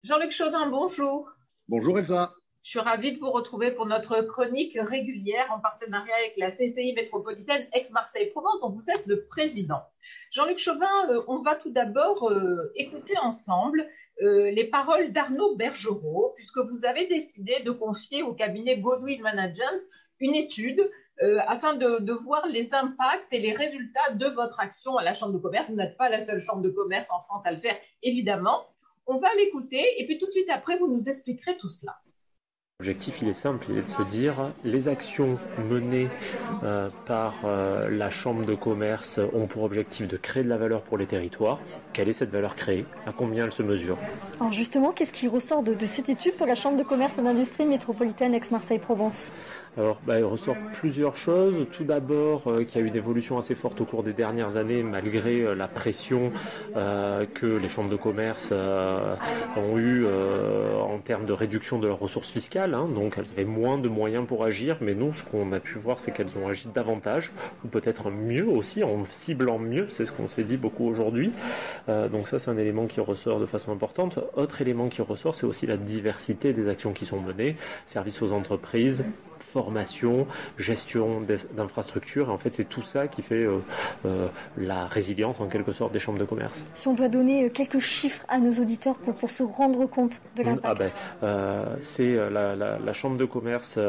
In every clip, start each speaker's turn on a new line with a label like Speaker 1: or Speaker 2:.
Speaker 1: Jean-Luc Chauvin, bonjour.
Speaker 2: Bonjour Elsa.
Speaker 1: Je suis ravie de vous retrouver pour notre chronique régulière en partenariat avec la CCI métropolitaine Aix-Marseille-Provence, dont vous êtes le président. Jean-Luc Chauvin, on va tout d'abord écouter ensemble les paroles d'Arnaud Bergerot, puisque vous avez décidé de confier au cabinet Goodwill Management une étude afin de voir les impacts et les résultats de votre action à la Chambre de commerce. Vous n'êtes pas la seule Chambre de commerce en France à le faire, évidemment. On va l'écouter et puis tout de suite après, vous nous expliquerez tout cela.
Speaker 3: L'objectif, il est simple, il est de se dire les actions menées par la Chambre de commerce ont pour objectif de créer de la valeur pour les territoires. Quelle est cette valeur créée? À combien elle se mesure?
Speaker 4: Alors justement, qu'est-ce qui ressort de cette étude pour la Chambre de commerce et d'industrie métropolitaine Aix-Marseille-Provence?
Speaker 3: Alors, il ressort plusieurs choses. Tout d'abord, qu'il y a eu une évolution assez forte au cours des dernières années, malgré la pression que les chambres de commerce ont eue en termes de réduction de leurs ressources fiscales. Donc, elles avaient moins de moyens pour agir. Mais nous, ce qu'on a pu voir, c'est qu'elles ont agi davantage, ou peut-être mieux aussi, en ciblant mieux. C'est ce qu'on s'est dit beaucoup aujourd'hui. Donc ça, c'est un élément qui ressort de façon importante. Autre élément qui ressort, c'est aussi la diversité des actions qui sont menées. Services aux entreprises, formation, gestion d'infrastructures. En fait, c'est tout ça qui fait la résilience, en quelque sorte, des chambres de commerce.
Speaker 4: Si on doit donner quelques chiffres à nos auditeurs pour se rendre compte de l'impact.
Speaker 3: C'est la Chambre de commerce,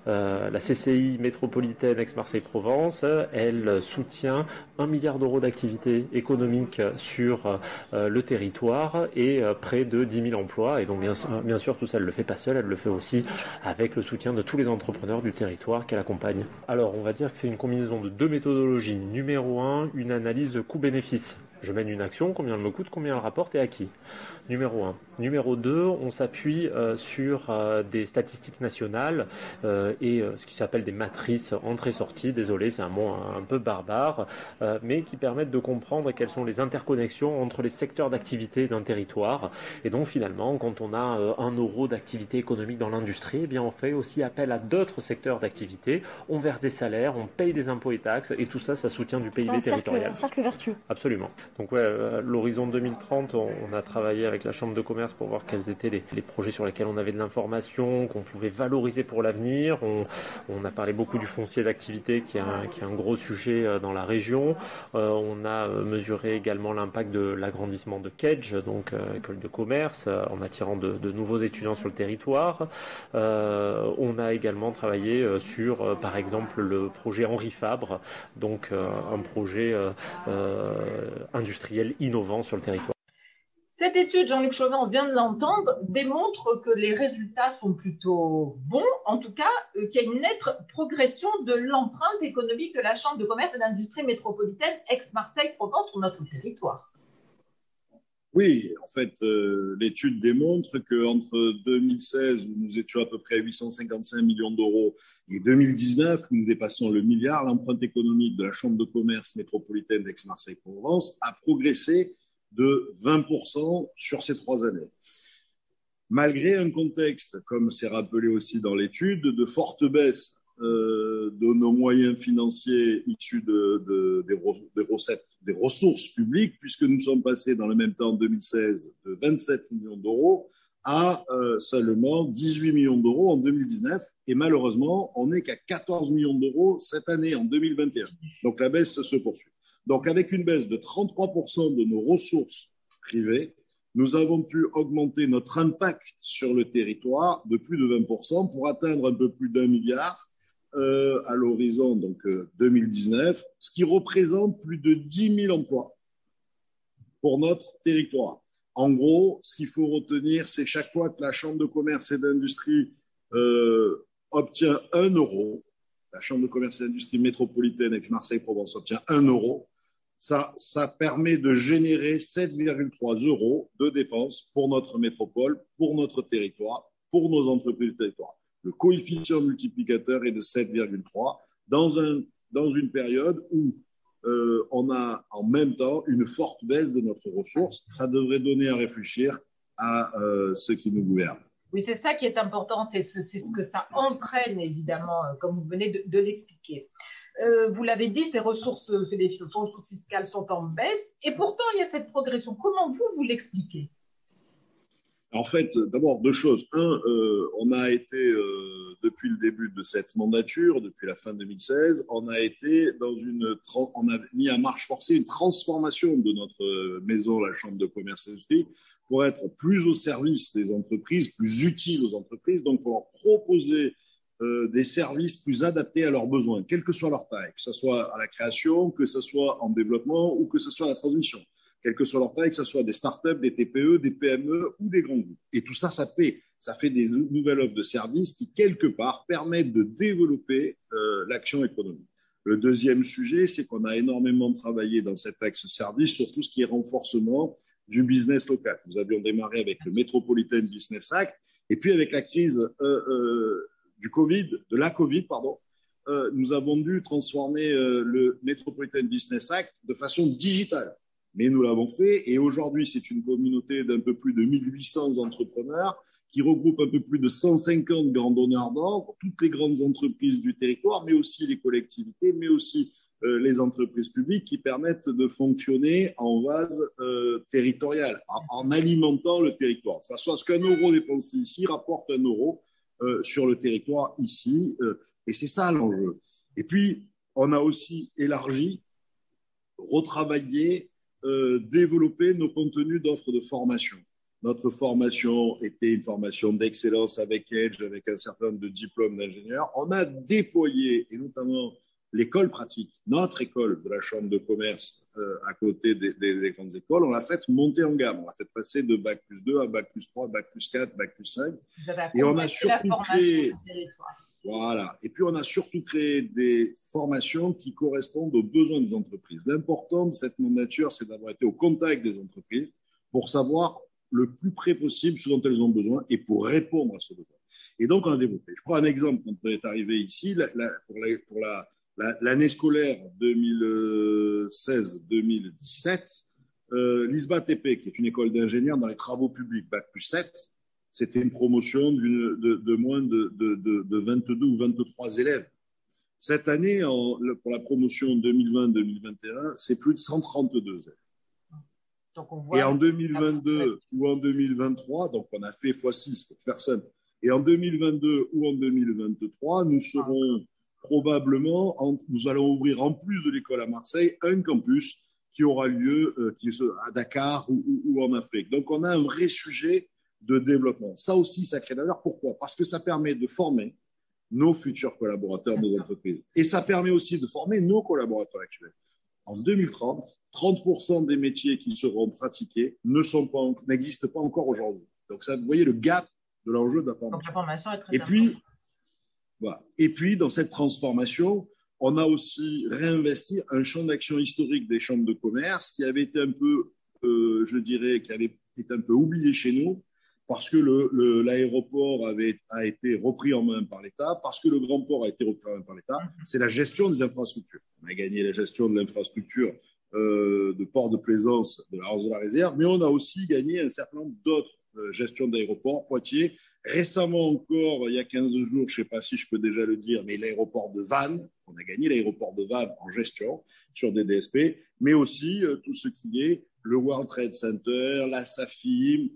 Speaker 3: la CCI métropolitaine Aix-Marseille-Provence, elle soutient 1 milliard d'euros d'activité économique sur le territoire et près de 10 000 emplois. Et donc, bien sûr, tout ça, elle ne le fait pas seule, elle le fait aussi avec le soutien de tous les entrepreneurs du territoire qu'elle accompagne. Alors, on va dire que c'est une combinaison de deux méthodologies. Numéro 1, une analyse de coût-bénéfice. Je mène une action, combien elle me coûte, combien elle rapporte et à qui. Numéro 1. Numéro 2, on s'appuie sur des statistiques nationales et ce qui s'appelle des matrices entrée-sortie. Désolé, c'est un mot un peu barbare, mais qui permettent de comprendre quelles sont les interconnexions entre les secteurs d'activité d'un territoire. Et donc finalement, quand on a 1 euro d'activité économique dans l'industrie, eh bien on fait aussi appel à d'autres secteurs d'activité. On verse des salaires, on paye des impôts et taxes, et tout ça, ça soutient du PIB territorial.
Speaker 4: Un cercle vertueux.
Speaker 3: Absolument. Donc l'horizon 2030, on a travaillé avec la Chambre de commerce pour voir quels étaient les projets sur lesquels on avait de l'information, qu'on pouvait valoriser pour l'avenir. On a parlé beaucoup du foncier d'activité qui est un gros sujet dans la région. On a mesuré également l'impact de l'agrandissement de KEDGE, donc école de commerce, en attirant de nouveaux étudiants sur le territoire. On a également travaillé sur, par exemple, le projet Henri Fabre, donc un projet industriel innovant sur le territoire.
Speaker 1: Cette étude, Jean-Luc Chauvin, on vient de l'entendre, démontre que les résultats sont plutôt bons, en tout cas qu'il y a une nette progression de l'empreinte économique de la Chambre de commerce et d'industrie métropolitaine Aix-Marseille-Provence sur notre territoire.
Speaker 2: Oui, en fait, l'étude démontre qu'entre 2016, où nous étions à peu près à 855 millions d'euros, et 2019, où nous dépassons le milliard, l'empreinte économique de la Chambre de commerce métropolitaine d'Aix-Marseille-Provence a progressé de 20% sur ces 3 années. Malgré un contexte, comme c'est rappelé aussi dans l'étude, de forte baisse de nos moyens financiers issus des recettes, des ressources publiques, puisque nous sommes passés dans le même temps en 2016 de 27 millions d'euros à seulement 18 millions d'euros en 2019. Et malheureusement, on n'est qu'à 14 millions d'euros cette année, en 2021. Donc la baisse se poursuit. Donc avec une baisse de 33% de nos ressources privées, nous avons pu augmenter notre impact sur le territoire de plus de 20% pour atteindre un peu plus d'1 milliard à l'horizon 2019, ce qui représente plus de 10 000 emplois pour notre territoire. En gros, ce qu'il faut retenir, c'est chaque fois que la Chambre de commerce et d'industrie obtient 1 euro, la Chambre de commerce et d'industrie métropolitaine Aix-Marseille-Provence obtient 1 euro, ça permet de générer 7,3 euros de dépenses pour notre métropole, pour notre territoire, pour nos entreprises du territoire. Le coefficient multiplicateur est de 7,3 dans une période où on a en même temps une forte baisse de notre ressource. Ça devrait donner à réfléchir à ceux qui nous gouvernent.
Speaker 1: Oui, c'est ça qui est important, c'est ce que ça entraîne, évidemment, comme vous venez de l'expliquer. Vous l'avez dit, ces ressources fiscales sont en baisse et pourtant il y a cette progression. Comment vous l'expliquez?
Speaker 2: En fait, d'abord, deux choses. Un, on a été, depuis le début de cette mandature, depuis la fin 2016, on a mis en marche forcée une transformation de notre maison, la Chambre de commerce et d'industrie, pour être plus au service des entreprises, plus utile aux entreprises, donc pour leur proposer des services plus adaptés à leurs besoins, quelle que soit leur taille, que ce soit à la création, que ce soit en développement ou que ce soit à la transmission. Quelle que soit leur taille, que ce soit des startups, des TPE, des PME ou des grands groupes. Et tout ça, ça fait des nouvelles offres de services qui, quelque part, permettent de développer l'action économique. Le deuxième sujet, c'est qu'on a énormément travaillé dans cet axe service sur tout ce qui est renforcement du business local. Nous avions démarré avec le Metropolitan Business Act, et puis avec la crise de la Covid, nous avons dû transformer le Metropolitan Business Act de façon digitale. Mais nous l'avons fait et aujourd'hui, c'est une communauté d'un peu plus de 1800 entrepreneurs qui regroupe un peu plus de 150 grands donneurs d'ordre, toutes les grandes entreprises du territoire, mais aussi les collectivités, mais aussi les entreprises publiques qui permettent de fonctionner en vase territorial, en alimentant le territoire. De façon à ce qu'un euro dépensé ici rapporte un euro sur le territoire ici. Et c'est ça l'enjeu. Et puis, on a aussi élargi, retravaillé, développer nos contenus d'offres de formation. Notre formation était une formation d'excellence avec Edge, avec un certain nombre de diplômes d'ingénieurs. On a déployé, et notamment l'école pratique, notre école de la Chambre de commerce à côté des grandes écoles, on l'a fait monter en gamme. On l'a fait passer de Bac plus 2 à Bac plus 3, Bac plus 4, Bac plus 5. Et on a surtout créé... Voilà. Et puis, on a surtout créé des formations qui correspondent aux besoins des entreprises. L'important de cette mandature, c'est d'avoir été au contact des entreprises pour savoir le plus près possible ce dont elles ont besoin et pour répondre à ce besoin. Et donc, on a développé. Je prends un exemple quand on est arrivé ici, pour l'année scolaire 2016-2017, l'ISBA TP, qui est une école d'ingénieurs dans les travaux publics, Bac plus 7, c'était une promotion de moins de 22 ou 23 élèves. Cette année, pour la promotion 2020-2021, c'est plus de 132 élèves. Donc on voit et en 2022 ou en 2023, donc on a fait x6 pour faire simple, et en 2022 ou en 2023, nous serons probablement, nous allons ouvrir en plus de l'école à Marseille, un campus qui aura lieu à Dakar ou en Afrique. Donc on a un vrai sujet de développement. Ça aussi, ça crée de la valeur. Pourquoi ? Parce que ça permet de former nos futurs collaborateurs de nos entreprises. Et ça permet aussi de former nos collaborateurs actuels. En 2030, 30% des métiers qui seront pratiqués n'existent pas encore aujourd'hui. Donc, ça, vous voyez le gap de l'enjeu de la formation. Donc, la formation est très importante. Voilà. Et puis, dans cette transformation, on a aussi réinvesti un champ d'action historique des chambres de commerce qui avait été un peu, je dirais, qui avait été un peu oublié chez nous, parce que l'aéroport a été repris en main par l'État, parce que le grand port a été repris en main par l'État. C'est la gestion des infrastructures. On a gagné la gestion de l'infrastructure de port de plaisance de la Rance de la Réserve, mais on a aussi gagné un certain nombre d'autres gestions d'aéroports, Poitiers. Récemment encore, il y a 15 jours, je ne sais pas si je peux déjà le dire, mais l'aéroport de Vannes, on a gagné l'aéroport de Vannes en gestion sur des DSP, mais aussi tout ce qui est le World Trade Center, la SAFIM,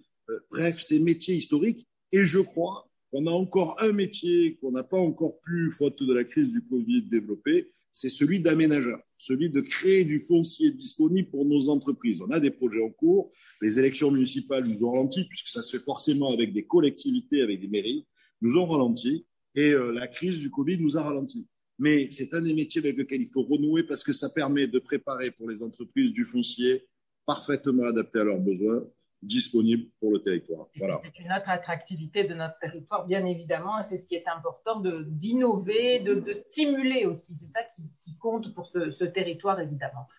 Speaker 2: bref, ces métiers historiques. Et je crois qu'on a encore un métier qu'on n'a pas encore pu, faute de la crise du Covid, développer, c'est celui d'aménageur, celui de créer du foncier disponible pour nos entreprises. On a des projets en cours. Les élections municipales nous ont ralenti, puisque ça se fait forcément avec des collectivités, avec des mairies, nous ont ralenti. Et la crise du Covid nous a ralenti. Mais c'est un des métiers avec lequel il faut renouer parce que ça permet de préparer pour les entreprises du foncier parfaitement adapté à leurs besoins, disponible pour le territoire. Voilà.
Speaker 1: C'est une autre attractivité de notre territoire, bien évidemment, et c'est ce qui est important d'innover, de stimuler aussi. C'est ça qui compte pour ce territoire, évidemment.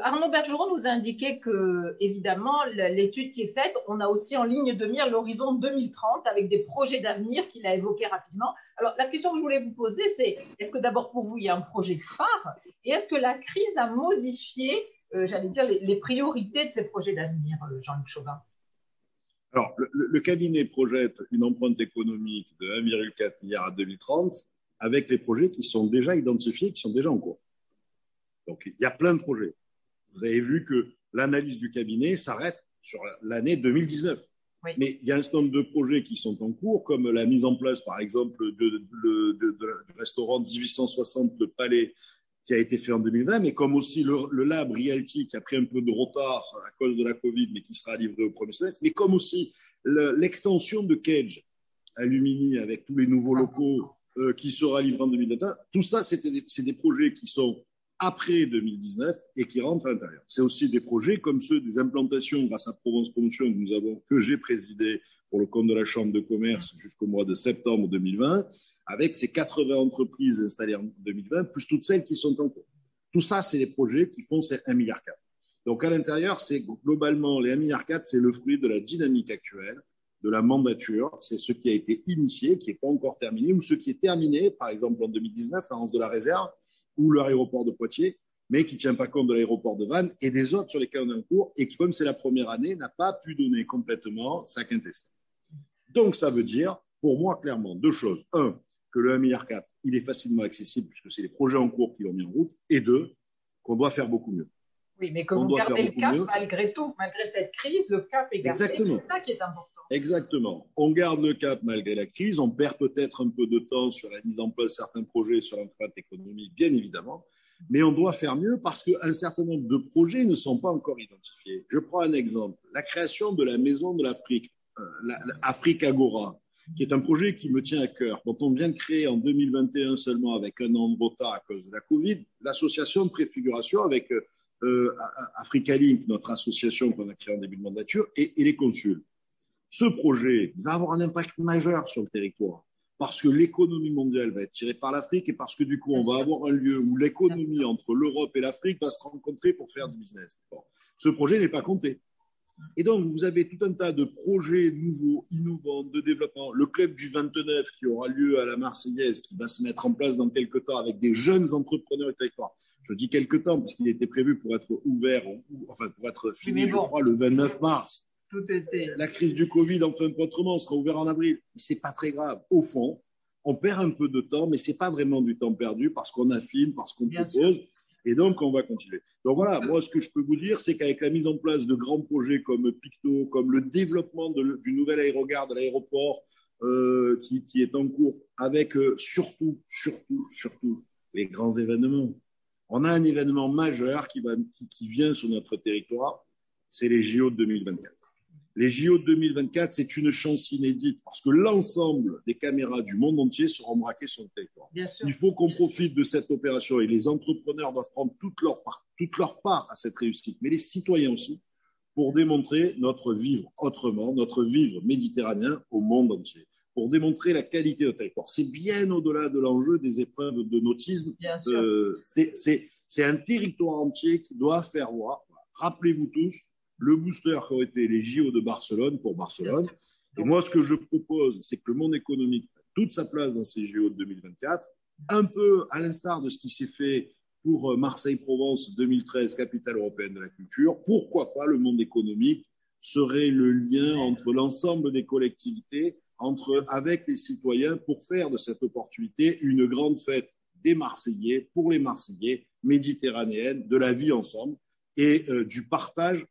Speaker 1: Arnaud Bergeron nous a indiqué que, évidemment, l'étude qui est faite, on a aussi en ligne de mire l'horizon 2030 avec des projets d'avenir qu'il a évoqués rapidement. Alors, la question que je voulais vous poser, c'est est-ce que d'abord pour vous, il y a un projet phare et est-ce que la crise a modifié j'allais dire, les priorités de ces projets d'avenir, Jean-Luc Chauvin?
Speaker 2: Alors, le cabinet projette une empreinte économique de 1,4 milliard à 2030 avec les projets qui sont déjà identifiés, qui sont déjà en cours. Donc, il y a plein de projets. Vous avez vu que l'analyse du cabinet s'arrête sur l'année 2019.
Speaker 1: Oui.
Speaker 2: Mais il y a un certain nombre de projets qui sont en cours, comme la mise en place, par exemple, du restaurant 1860, le Palais, qui a été fait en 2020, mais comme aussi le Lab Realty, qui a pris un peu de retard à cause de la Covid, mais qui sera livré au premier semestre, mais comme aussi l'extension de Cage Alumini avec tous les nouveaux locaux qui sera livré en 2021. Tout ça, c'est des projets qui sont après 2019 et qui rentrent à l'intérieur. C'est aussi des projets comme ceux des implantations grâce à Provence Promotion que j'ai présidé pour le compte de la Chambre de commerce jusqu'au mois de septembre 2020, avec ces 80 entreprises installées en 2020, plus toutes celles qui sont en cours. Tout ça, c'est des projets qui font ces 1,4 milliard. Donc à l'intérieur, c'est globalement, les 1,4 milliard, c'est le fruit de la dynamique actuelle, de la mandature, c'est ce qui a été initié, qui n'est pas encore terminé, ou ce qui est terminé, par exemple en 2019, l'avance de la réserve, ou l'aéroport de Poitiers, mais qui ne tient pas compte de l'aéroport de Vannes et des autres sur lesquels on est en cours, et qui, comme c'est la première année, n'a pas pu donner complètement sa quintessence. Donc ça veut dire, pour moi, clairement, deux choses. Un, que le 1,4 milliard, il est facilement accessible, puisque c'est les projets en cours qui l'ont mis en route, et deux, qu'on doit faire beaucoup mieux.
Speaker 1: Oui, mais que vous gardez le cap malgré tout, malgré cette crise, le cap est gardé.
Speaker 2: Exactement.
Speaker 1: C'est ça qui est important.
Speaker 2: Exactement. On garde le cap malgré la crise. On perd peut-être un peu de temps sur la mise en place de certains projets, sur l'empreinte économique, bien évidemment. Mais on doit faire mieux parce qu'un certain nombre de projets ne sont pas encore identifiés. Je prends un exemple. La création de la Maison de l'Afrique, l'Afrique Agora, qui est un projet qui me tient à cœur, dont on vient de créer en 2021 seulement avec un an de retard à cause de la Covid, l'association de préfiguration avec Africa Link, notre association qu'on a créée en début de mandature, et les consuls. Ce projet va avoir un impact majeur sur le territoire parce que l'économie mondiale va être tirée par l'Afrique et parce que du coup, on va avoir un lieu où l'économie entre l'Europe et l'Afrique va se rencontrer pour faire du business. Bon. Ce projet n'est pas compté. Et donc, vous avez tout un tas de projets nouveaux, innovants, de développement. Le club du 29 qui aura lieu à la Marseillaise, qui va se mettre en place dans quelques temps avec des jeunes entrepreneurs du territoire. Je dis quelques temps, parce qu'il était prévu pour être ouvert, enfin pour être fini, je crois, le 29 mars.
Speaker 1: Tout était...
Speaker 2: La crise du Covid, enfin pas autrement, sera ouvert en avril. Mais c'est pas très grave. Au fond, on perd un peu de temps, mais c'est pas vraiment du temps perdu parce qu'on affine, parce qu'on propose. Sûr. Et donc, on va continuer. Donc voilà, moi, ce que je peux vous dire, c'est qu'avec la mise en place de grands projets comme Picto, comme le développement du nouvel aérogare de l'aéroport qui est en cours, avec surtout, les grands événements. On a un événement majeur qui vient sur notre territoire, c'est les JO de 2024. Les JO de 2024, c'est une chance inédite parce que l'ensemble des caméras du monde entier seront braquées sur le territoire. Il faut qu'on profite de cette opération et les entrepreneurs doivent prendre toute leur part à cette réussite, mais les citoyens aussi, pour démontrer notre vivre autrement, notre vivre méditerranéen au monde entier, pour démontrer la qualité de notre territoire. C'est bien au-delà de l'enjeu des épreuves de nautisme. C'est un territoire entier qui doit faire voir. Rappelez-vous tous, le booster qui aurait été les JO de Barcelone pour Barcelone. Et moi, ce que je propose, c'est que le monde économique ait toute sa place dans ces JO de 2024, un peu à l'instar de ce qui s'est fait pour Marseille-Provence 2013, capitale européenne de la culture. Pourquoi pas le monde économique serait le lien entre l'ensemble des collectivités, avec les citoyens, pour faire de cette opportunité une grande fête des Marseillais, pour les Marseillais, méditerranéenne, de la vie ensemble et du partage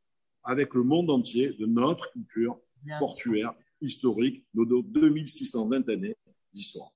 Speaker 2: avec le monde entier de notre culture portuaire, historique, nos 2620 années d'histoire.